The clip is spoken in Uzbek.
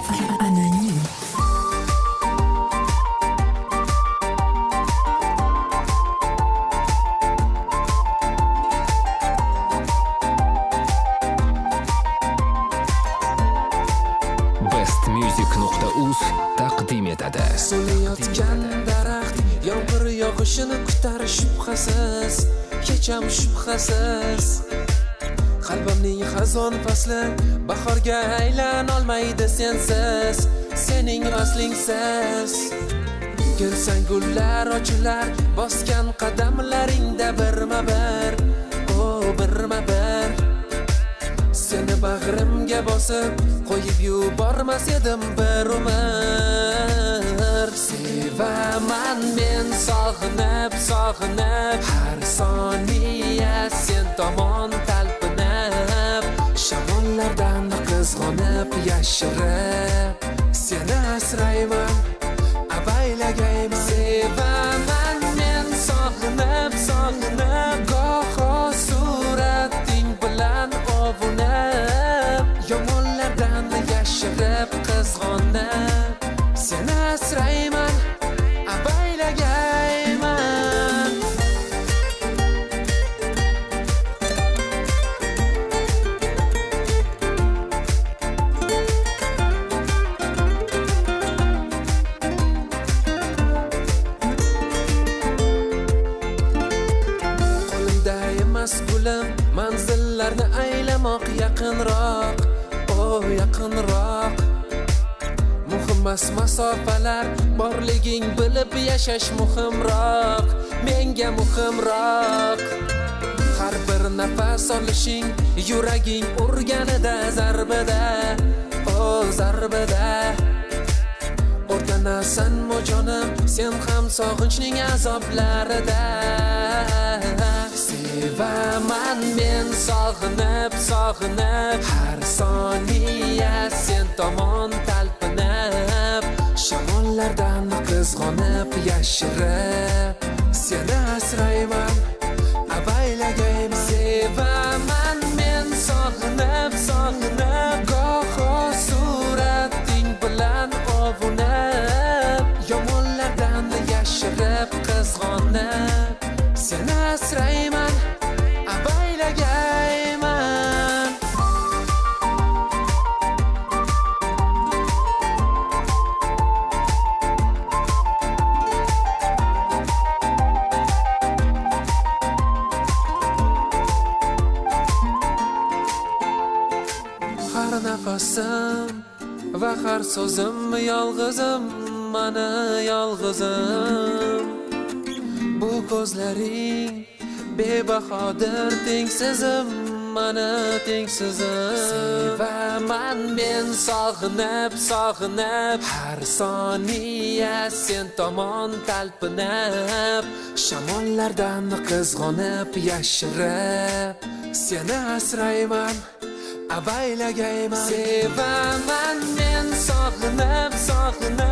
Anonyme. bestmusic.uz taqdim etadi. So'layotgan daraxt yomg'ir yog'ishini kutar shubhasiz, kecham shubhasiz. Qalbimning xazon fasli bahorga aylan olmaydi sensiz, sening aslingsiz. Gulsan gullar ochilar, bosgan qadamlaringda birma-bir, o birma-bir. Seni bag'rimga bosib, qo'yib yubormas edim bir umr. Sevaman men sog'inib, sog'inib, har soniya sen tomon talpinib, shamollardan qizg'onib, yashirib, seni asrayman, avaylagayman. Sevaman men sog'inib, sog'inib, goho surating bilan ovunib, yomonlardan yashirib, qizg'onib, seni asrayman, avaylagayman. Qo'limda emas gulim, manzillarni aylamoq yaqinroq, o yaqinroq. Muhimmas masofalar, borliging bilib yashash muhimroq, menga muhimroq. Har bir nafas olishing, yuraging urganida zarbida, o zarbida. O'rtanasan mo'jonim, sen ham sog'inchning azoblarida. Sevaman men sog'inib, sog'inib, har soniya sen tomon talpinib, shamollardan qizg'onib, yashirib, seni asrayman, avaylagayman. Sevaman men sog'inib, sog'inib, goho surating bilan ovunib, yomonlardan yashirib, qizg'onib, seni asrayman, avaylagayman. Har nafasim va har so'zim yolg'izim, mani yolg'izim. Bu ko'zlaring bebahodir, tengsizim, mani tengsizim. Sevaman men sog'inib, sog'inib, har soniya sen tomon talpinib, shamollardan qizg'onib, yashirib, seni asrayman, avaylagayman. Sevaman men sog'inib, sog'inib,